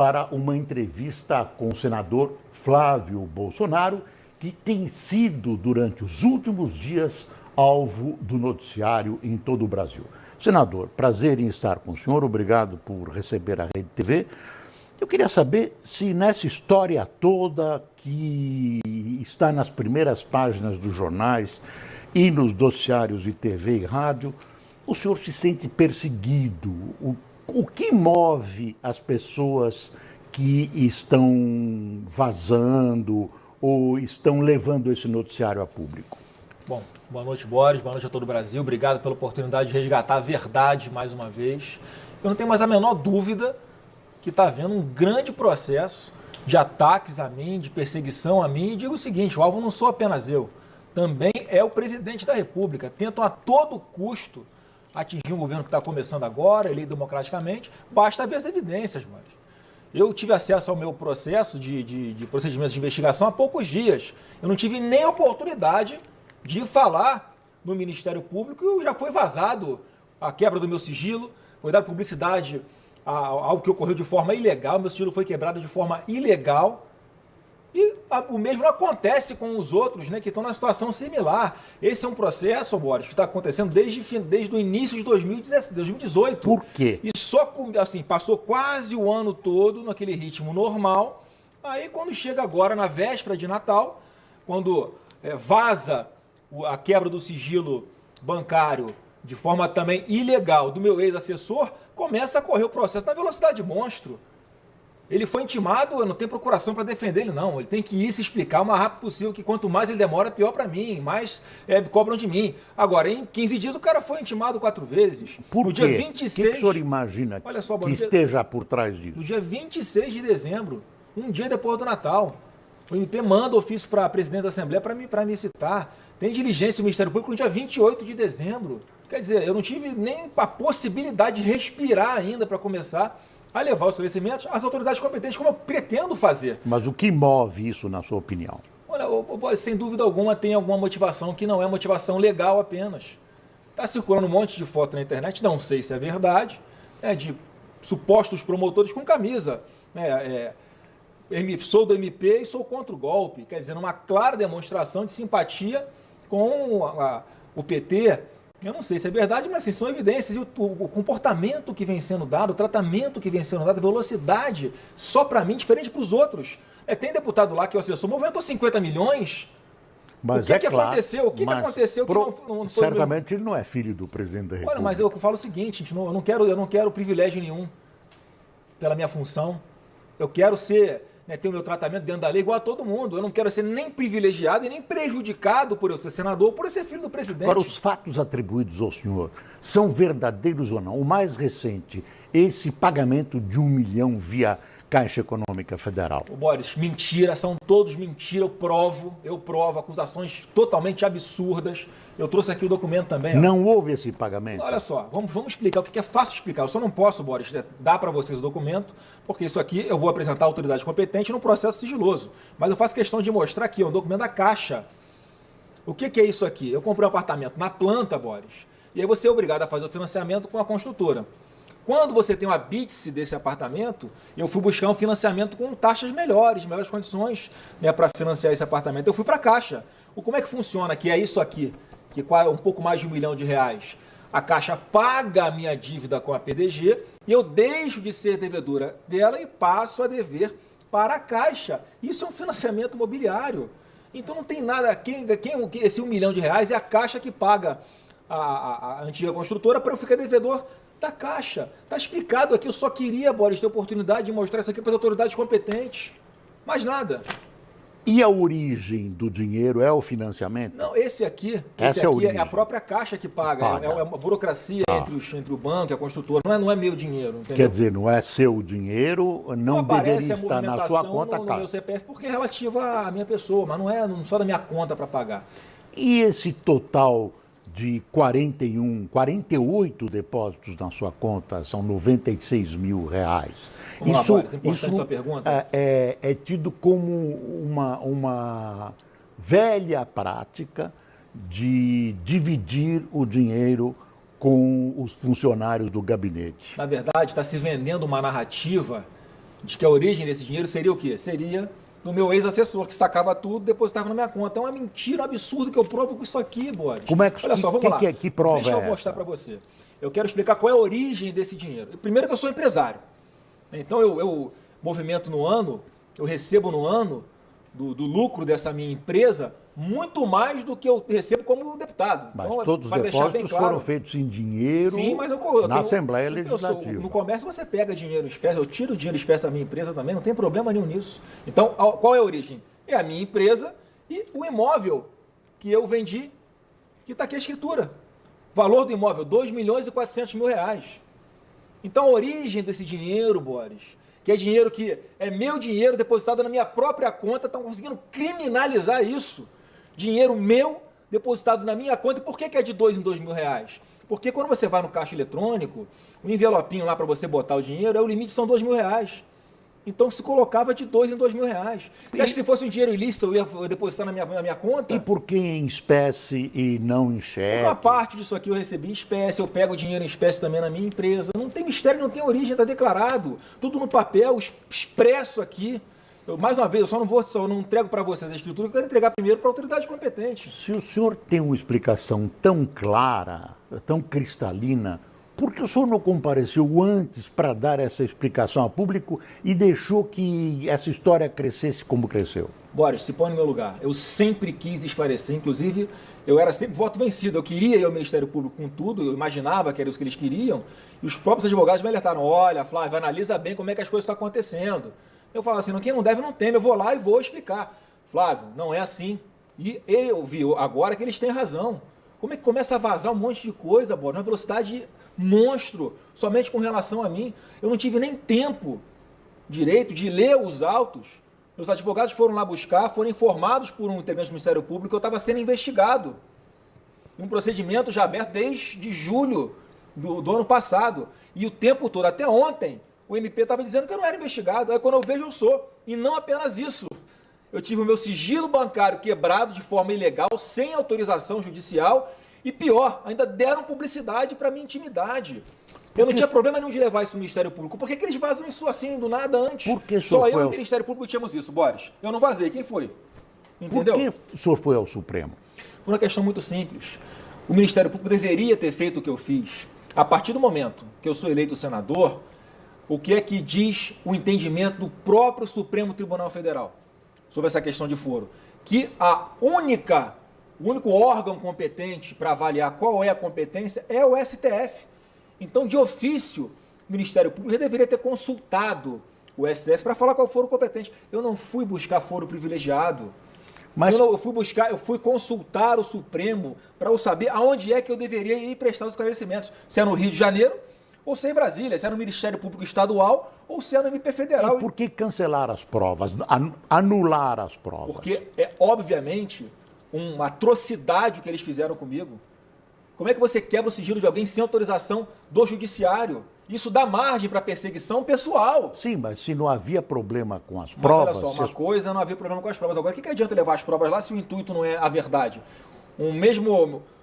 para uma entrevista com o senador Flávio Bolsonaro, que tem sido, durante os últimos dias, alvo do noticiário em todo o Brasil. Senador, prazer em estar com o senhor, obrigado por receber a Rede TV. Eu queria saber se nessa história toda que está nas primeiras páginas dos jornais e nos noticiários de TV e rádio, o senhor se sente perseguido? O que move as pessoas que estão vazando ou estão levando esse noticiário a público? Bom, boa noite, Boris, boa noite a todo o Brasil. Obrigado pela oportunidade de resgatar a verdade mais uma vez. Eu não tenho mais a menor dúvida que está havendo um grande processo de ataques a mim, de perseguição a mim. E digo o seguinte, o alvo não sou apenas eu, também é o presidente da República. Tentam a todo custo atingir um governo que está começando agora, eleito democraticamente. Basta ver as evidências, Boris. Eu tive acesso ao meu processo de procedimentos de investigação há poucos dias. Eu não tive nem oportunidade de falar no Ministério Público e já foi vazado a quebra do meu sigilo, foi dada publicidade a algo que ocorreu de forma ilegal, meu sigilo foi quebrado de forma ilegal. E o mesmo acontece com os outros, né, que estão na situação similar. Esse é um processo, Boris, que está acontecendo desde o início de 2018. Por quê? E só assim, passou quase o ano todo naquele ritmo normal. Aí quando chega agora na véspera de Natal, quando vaza a quebra do sigilo bancário de forma também ilegal do meu ex-assessor, começa a correr o processo na velocidade monstro. Ele foi intimado, eu não tenho procuração para defender ele, não. Ele tem que ir se explicar o mais rápido possível, que quanto mais ele demora, pior para mim, mais cobram de mim. Agora, em 15 dias, o cara foi intimado 4 vezes. Por no quê? Dia 26, o que o senhor imagina olha só, que esteja por trás disso? No dia 26 de dezembro, um dia depois do Natal, o MP manda ofício para a presidente da Assembleia para me citar. Tem diligência do Ministério Público no dia 28 de dezembro. Quer dizer, eu não tive nem a possibilidade de respirar ainda para começar a levar os esclarecimentos às autoridades competentes, como eu pretendo fazer. Mas o que move isso, na sua opinião? Olha, sem dúvida alguma, tem alguma motivação que não é motivação legal apenas. Está circulando um monte de foto na internet, não sei se é verdade, de supostos promotores com camisa. Sou do MP e sou contra o golpe. Quer dizer, uma clara demonstração de simpatia com o PT. Eu não sei se é verdade, mas assim, são evidências. E o comportamento que vem sendo dado, o tratamento que vem sendo dado, a velocidade, só para mim, diferente para os outros. Tem deputado lá que o assessor movimentou 50 milhões. Mas o que aconteceu? O que aconteceu que não foi certamente ele não é filho do presidente da República. Olha, mas eu falo o seguinte, eu não quero privilégio nenhum pela minha função. Eu quero ter o meu tratamento dentro da lei igual a todo mundo. Eu não quero ser nem privilegiado e nem prejudicado por eu ser senador ou por eu ser filho do presidente. Agora, os fatos atribuídos ao senhor são verdadeiros ou não? O mais recente, esse pagamento de 1 milhão via Caixa Econômica Federal. Boris, mentira, são todos mentira, eu provo, acusações totalmente absurdas. Eu trouxe aqui o documento também. Não houve esse pagamento? Olha só, vamos explicar o que é fácil explicar. Eu só não posso, Boris, dar para vocês o documento, porque isso aqui eu vou apresentar à autoridade competente num processo sigiloso. Mas eu faço questão de mostrar aqui, um documento da Caixa. O que é isso aqui? Eu comprei um apartamento na planta, Boris, e aí você é obrigado a fazer o financiamento com a construtora. Quando você tem uma BITS desse apartamento, eu fui buscar um financiamento com taxas melhores condições, para financiar esse apartamento. Eu fui para a Caixa. Como é que funciona? Que é isso aqui, que é um pouco mais de R$1 milhão. A Caixa paga a minha dívida com a PDG e eu deixo de ser devedora dela e passo a dever para a Caixa. Isso é um financiamento imobiliário. Então não tem nada, esse R$1 milhão é a Caixa que paga a antiga construtora para eu ficar devedor da Caixa. Está explicado aqui, eu só queria, Boris, ter a oportunidade de mostrar isso aqui para as autoridades competentes. Mais nada. E a origem do dinheiro é o financiamento? Não, esse aqui é a própria Caixa que paga. É uma burocracia entre o banco e a construtora. Não é meu dinheiro, entendeu? Quer dizer, não é seu dinheiro, não deveria estar na sua conta, no meu CPF, porque é relativa à minha pessoa, mas não é só da minha conta para pagar. E esse total de 48 depósitos na sua conta, são R$96 mil. Sua pergunta. É tido como uma velha prática de dividir o dinheiro com os funcionários do gabinete. Na verdade, está se vendendo uma narrativa de que a origem desse dinheiro seria o quê? Seria do meu ex-assessor, que sacava tudo, depositava na minha conta. É uma mentira, um absurdo que eu provo com isso aqui, Boris. Como é que, olha só, vamos lá. Que prova Deixa eu mostrar para você. Eu quero explicar qual é a origem desse dinheiro. Primeiro que eu sou empresário. Então eu movimento no ano, eu recebo no ano do lucro dessa minha empresa muito mais do que eu recebo como deputado. Mas então, todos os depósitos foram feitos em dinheiro. Sim, mas na Assembleia Legislativa. No comércio você pega dinheiro em espécie, eu tiro dinheiro em espécie da minha empresa também, não tem problema nenhum nisso. Então, qual é a origem? É a minha empresa e o imóvel que eu vendi, que está aqui a escritura. Valor do imóvel, 2.400.000 reais. Então, a origem desse dinheiro, Boris, que é dinheiro que é meu dinheiro depositado na minha própria conta, estão conseguindo criminalizar isso. Dinheiro meu depositado na minha conta. E por que é de 2 em 2 mil reais? Porque quando você vai no caixa eletrônico, o envelopinho lá para você botar o dinheiro, o limite são 2 mil reais. Então se colocava de 2 em 2 mil reais. Você acha que se fosse um dinheiro ilícito eu ia depositar na minha conta? E por que em espécie e não em cheque? Uma parte disso aqui eu recebi em espécie, eu pego dinheiro em espécie também na minha empresa. Não tem mistério, não tem origem, está declarado. Tudo no papel, expresso aqui. Mais uma vez, eu não entrego para vocês a escritura, eu quero entregar primeiro para a autoridade competente. Se o senhor tem uma explicação tão clara, tão cristalina, por que o senhor não compareceu antes para dar essa explicação ao público e deixou que essa história crescesse como cresceu? Boris, se põe no meu lugar. Eu sempre quis esclarecer, inclusive, eu era sempre voto vencido. Eu queria ir ao Ministério Público com tudo, eu imaginava que era isso que eles queriam, e os próprios advogados me alertaram: olha, Flávio, analisa bem como é que as coisas estão acontecendo. Eu falo assim, quem não deve não teme, eu vou lá e vou explicar. Flávio, não é assim. E eu vi agora que eles têm razão. Como é que começa a vazar um monte de coisa, Boris, uma velocidade monstro, somente com relação a mim? Eu não tive nem tempo direito de ler os autos. Meus advogados foram lá buscar, foram informados por um integrante do Ministério Público que eu estava sendo investigado. Um procedimento já aberto desde julho do ano passado. E o tempo todo, até ontem, o MP estava dizendo que eu não era investigado. Aí quando eu vejo, eu sou. E não apenas isso. Eu tive o meu sigilo bancário quebrado de forma ilegal, sem autorização judicial. E pior, ainda deram publicidade para minha intimidade. Eu não tinha problema nenhum de levar isso no Ministério Público. Por que eles vazam isso assim, do nada, antes? Porque só eu e o Ministério Público tínhamos isso, Boris. Eu não vazei. Quem foi? Entendeu? Por que o senhor foi ao Supremo? Por uma questão muito simples. O Ministério Público deveria ter feito o que eu fiz. A partir do momento que eu sou eleito senador, o que é que diz o entendimento do próprio Supremo Tribunal Federal sobre essa questão de foro? Que o único órgão competente para avaliar qual é a competência é o STF. Então, de ofício, o Ministério Público já deveria ter consultado o STF para falar qual foro competente. Eu não fui buscar foro privilegiado. Mas eu fui consultar o Supremo para eu saber aonde é que eu deveria ir prestar os esclarecimentos. Se é no Rio de Janeiro ou se é em Brasília, se é no Ministério Público Estadual ou se é no MP Federal. E por que cancelar as provas, anular as provas? Porque é, obviamente, uma atrocidade o que eles fizeram comigo. Como é que você quebra o sigilo de alguém sem autorização do judiciário? Isso dá margem para perseguição pessoal. Sim, mas se não havia problema com as provas... Mas olha só, uma coisa não havia problema com as provas. Agora, o que adianta levar as provas lá se o intuito não é a verdade?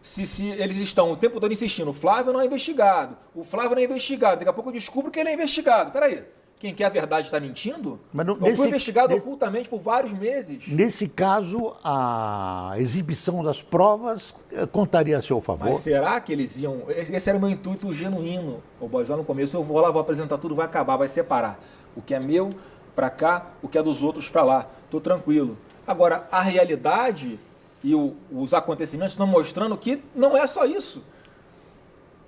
Se eles estão o tempo todo insistindo, o Flávio não é investigado, o Flávio não é investigado, daqui a pouco eu descubro que ele é investigado. Peraí, quem quer a verdade está mentindo? Eu fui investigado ocultamente por vários meses. Nesse caso, a exibição das provas contaria a seu favor? Mas será que eles iam... Esse era o meu intuito genuíno. Boris, lá no começo eu vou lá, vou apresentar tudo, vai acabar, vai separar. O que é meu para cá, o que é dos outros para lá. Estou tranquilo. Agora, a realidade e os acontecimentos estão mostrando que não é só isso.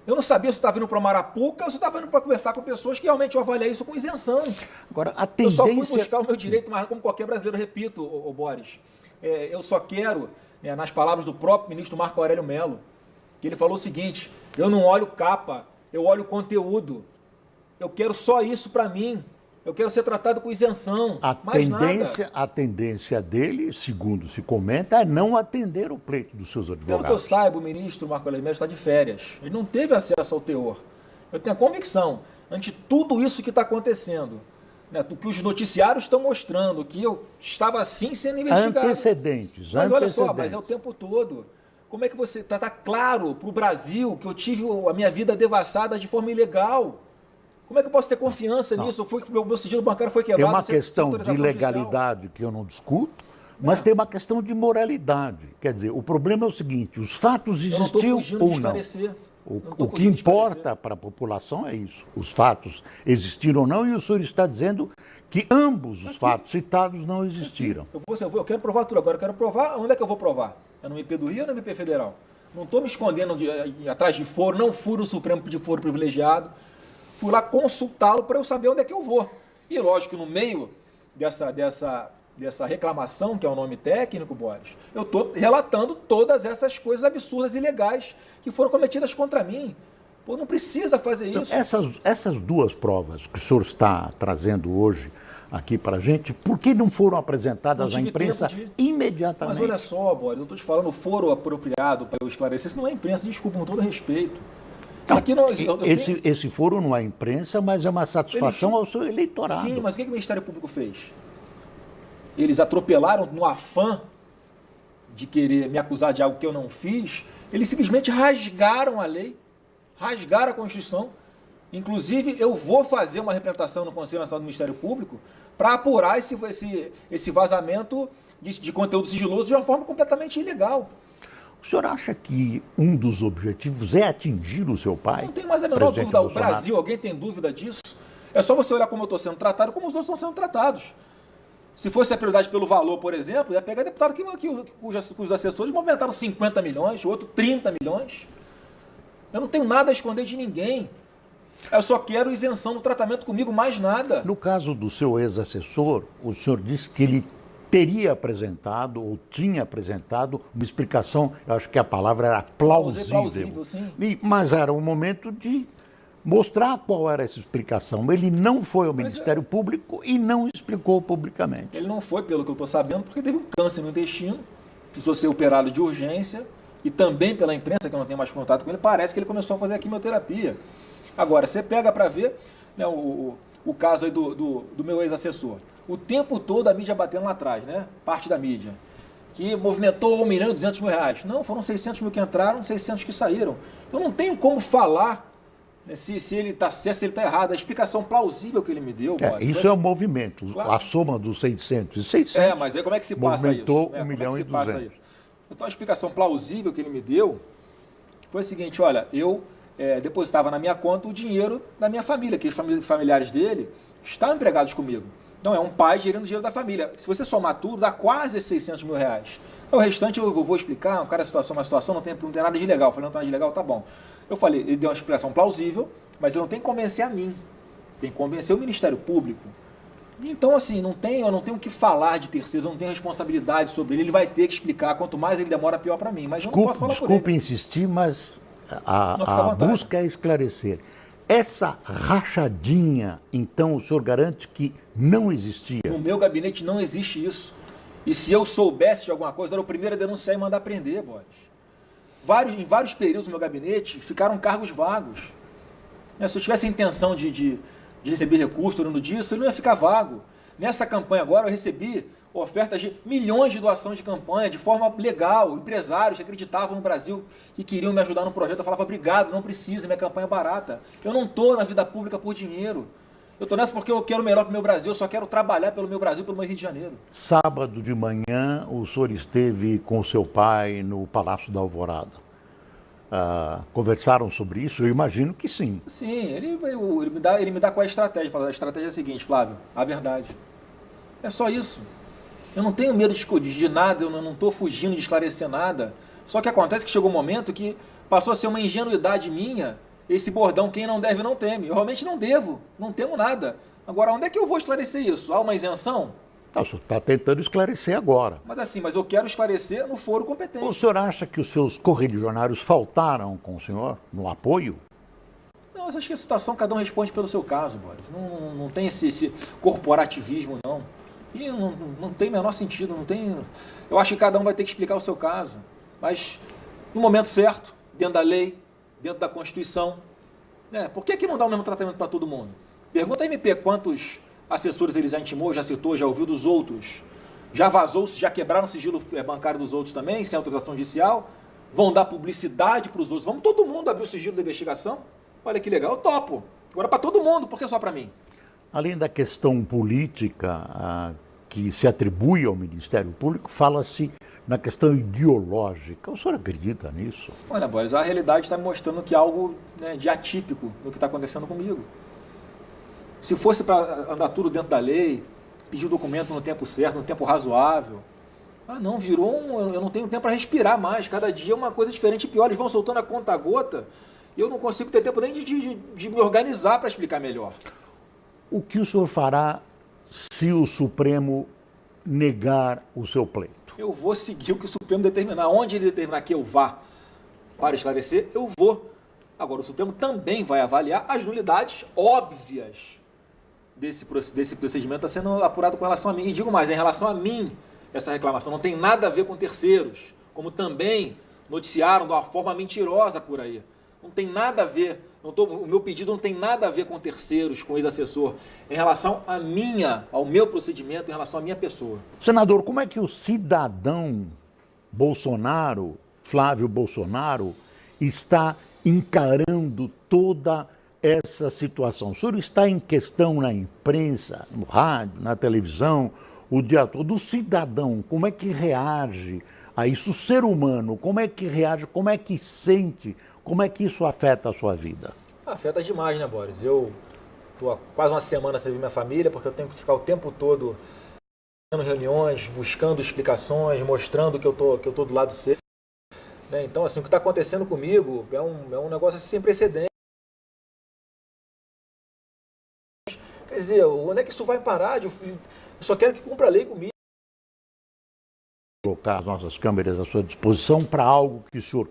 Eu não sabia se estava vindo para Marapuca ou se estava vindo para conversar com pessoas que realmente eu avaliei isso com isenção. Agora, a tendência... Eu só fui buscar o meu direito, mas como qualquer brasileiro, repito, Boris, eu só quero, nas palavras do próprio ministro Marco Aurélio Mello, que ele falou o seguinte: eu não olho capa, eu olho conteúdo. Eu quero só isso para mim. Eu quero ser tratado com isenção. A tendência dele, segundo se comenta, é não atender o pleito dos seus advogados. Pelo que eu saiba, o ministro Marco Aurélio Mello está de férias. Ele não teve acesso ao teor. Eu tenho a convicção, ante tudo isso que está acontecendo, do que os noticiários estão mostrando, que eu estava assim sendo investigado. Antecedentes. Olha só, mas é o tempo todo. Como é que você... Está claro para o Brasil que eu tive a minha vida devastada de forma ilegal. Como é que eu posso ter confiança nisso? Meu sigilo bancário foi quebrado. Tem uma questão de legalidade que eu não discuto, mas tem uma questão de moralidade. Quer dizer, o problema é o seguinte, os fatos existiam ou não. O que importa para a população é isso. Os fatos existiram ou não, e o senhor está dizendo que ambos os fatos citados não existiram. Eu quero provar tudo agora. Eu quero provar. Onde é que eu vou provar? É no MP do Rio ou no MP Federal? Não estou me escondendo atrás de foro, não fui no Supremo de foro privilegiado. Fui lá consultá-lo para eu saber onde é que eu vou. E lógico, no meio dessa reclamação, que é o nome técnico, Boris, eu estou relatando todas essas coisas absurdas e ilegais que foram cometidas contra mim. Pô, não precisa fazer isso. Essas duas provas que o senhor está trazendo hoje aqui para a gente, por que não foram apresentadas à imprensa imediatamente? Mas olha só, Boris, eu estou te falando, foro apropriado para eu esclarecer. Isso não é imprensa, desculpa, com todo respeito. Não, esse foro não é imprensa, mas é uma satisfação ao seu eleitorado. Sim, mas o que o Ministério Público fez? Eles atropelaram no afã de querer me acusar de algo que eu não fiz, eles simplesmente rasgaram a lei, rasgaram a Constituição. Inclusive, eu vou fazer uma representação no Conselho Nacional do Ministério Público para apurar esse vazamento de conteúdo sigiloso de uma forma completamente ilegal. O senhor acha que um dos objetivos é atingir o seu pai? Não tem mais a menor dúvida. O Brasil, alguém tem dúvida disso? É só você olhar como eu estou sendo tratado, como os outros estão sendo tratados. Se fosse a prioridade pelo valor, por exemplo, ia pegar deputado cujos assessores movimentaram 50 milhões, outro 30 milhões. Eu não tenho nada a esconder de ninguém. Eu só quero isenção no tratamento comigo, mais nada. No caso do seu ex-assessor, o senhor disse que ele teria apresentado ou tinha apresentado uma explicação, eu acho que a palavra era plausível. Sim. Mas era um momento de mostrar qual era essa explicação. Ele não foi ao Ministério Público e não explicou publicamente. Ele não foi, pelo que eu estou sabendo, porque teve um câncer no intestino, precisou ser operado de urgência, e também pela imprensa, que eu não tenho mais contato com ele, parece que ele começou a fazer a quimioterapia. Agora, você pega para ver, né, o caso aí do meu ex-assessor. O tempo todo a mídia batendo lá atrás, né? Parte da mídia. Que movimentou 1.200.000 reais. Não, foram 600 mil que entraram, 600 que saíram. Então não tenho como falar, né, se ele está certo, se ele está errado. A explicação plausível que ele me deu... Isso é um movimento. Claro. A soma dos 600 e 600... mas aí como é que se passa isso? Movimentou 1.200.000. Então a explicação plausível que ele me deu foi o seguinte, olha, eu depositava na minha conta o dinheiro da minha família, que os familiares dele estão empregados comigo. Então é um pai gerindo o dinheiro da família. Se você somar tudo, dá quase 600 mil reais. O restante eu vou explicar, uma situação, não tem nada de ilegal. Eu falei, não tem nada de ilegal, tá bom. Eu falei, ele deu uma explicação plausível, mas ele não tem que convencer a mim. Tem que convencer o Ministério Público. Então, assim, eu não tenho o que falar de terceiros, eu não tenho responsabilidade sobre ele. Ele vai ter que explicar, quanto mais ele demora, pior para mim. Mas eu não posso falar por ele. Desculpe insistir, mas a busca é esclarecer. Essa rachadinha, então, o senhor garante que não existia? No meu gabinete não existe isso. E se eu soubesse de alguma coisa, era o primeiro a denunciar e mandar prender, Boris. Em vários períodos no meu gabinete ficaram cargos vagos. Se eu tivesse a intenção de receber recurso tornando disso, ele não ia ficar vago. Nessa campanha agora eu recebi ofertas de milhões de doações de campanha, de forma legal, empresários que acreditavam no Brasil, que queriam me ajudar no projeto. Eu falava, obrigado, não precisa, minha campanha é barata. Eu não estou na vida pública por dinheiro. Eu estou nessa porque eu quero o melhor para o meu Brasil, eu só quero trabalhar pelo meu Brasil, pelo meu Rio de Janeiro. Sábado de manhã, o senhor esteve com o seu pai no Palácio da Alvorada. Conversaram sobre isso? Eu imagino que sim. Sim, ele me dá qual é a estratégia. A estratégia é a seguinte, Flávio, a verdade. É só isso. Eu não tenho medo de nada, eu não estou fugindo de esclarecer nada. Só que acontece que chegou um momento que passou a ser uma ingenuidade minha, esse bordão, quem não deve não teme. Eu realmente não devo, não temo nada. Agora, onde é que eu vou esclarecer isso? Há uma isenção? Não, o senhor está tentando esclarecer agora. Mas eu quero esclarecer no foro competente. O senhor acha que os seus correligionários faltaram com o senhor no apoio? Não, eu acho que a situação cada um responde pelo seu caso, Boris. Não tem esse corporativismo, não. E não tem o menor sentido, não tem... Eu acho que cada um vai ter que explicar o seu caso. Mas no momento certo, dentro da lei, dentro da Constituição. Por que não dá o mesmo tratamento para todo mundo? Pergunta a MP quantos assessores ele já intimou, já citou, já ouviu dos outros. Já vazou, já quebraram o sigilo bancário dos outros também, sem autorização judicial. Vão dar publicidade para os outros. Vamos todo mundo abrir o sigilo da investigação. Olha que legal, eu topo. Agora para todo mundo, por que só para mim? Além da questão política que se atribui ao Ministério Público, fala-se na questão ideológica. O senhor acredita nisso? Olha, Boris, a realidade está me mostrando que há algo, né, de atípico no que está acontecendo comigo. Se fosse para andar tudo dentro da lei, pedir o documento no tempo certo, no tempo razoável, não, eu não tenho tempo para respirar mais. Cada dia é uma coisa diferente e pior. Eles vão soltando a conta-gota e eu não consigo ter tempo nem de me organizar para explicar melhor. O que o senhor fará se o Supremo negar o seu pleito? Eu vou seguir o que o Supremo determinar. Onde ele determinar que eu vá para esclarecer, eu vou. Agora, o Supremo também vai avaliar as nulidades óbvias desse procedimento está sendo apurado com relação a mim. E digo mais, em relação a mim, essa reclamação não tem nada a ver com terceiros, como também noticiaram de uma forma mentirosa por aí. Não tem nada a ver, o meu pedido não tem nada a ver com terceiros, com ex-assessor, em relação ao meu procedimento, em relação à minha pessoa. Senador, como é que o cidadão Bolsonaro, Flávio Bolsonaro, está encarando toda essa situação? O senhor está em questão na imprensa, no rádio, na televisão, o dia todo. O cidadão, como é que reage a isso? O ser humano, como é que reage, como é que sente, como é que isso afeta a sua vida? Afeta demais, né, Boris? Eu estou há quase uma semana sem ver minha família, porque eu tenho que ficar o tempo todo fazendo reuniões, buscando explicações, mostrando que eu tô do lado certo. Então, assim, o que está acontecendo comigo é um negócio assim, sem precedentes. Quer dizer, onde é que isso vai parar? Eu só quero que cumpra a lei comigo. Colocar as nossas câmeras à sua disposição para algo que o senhor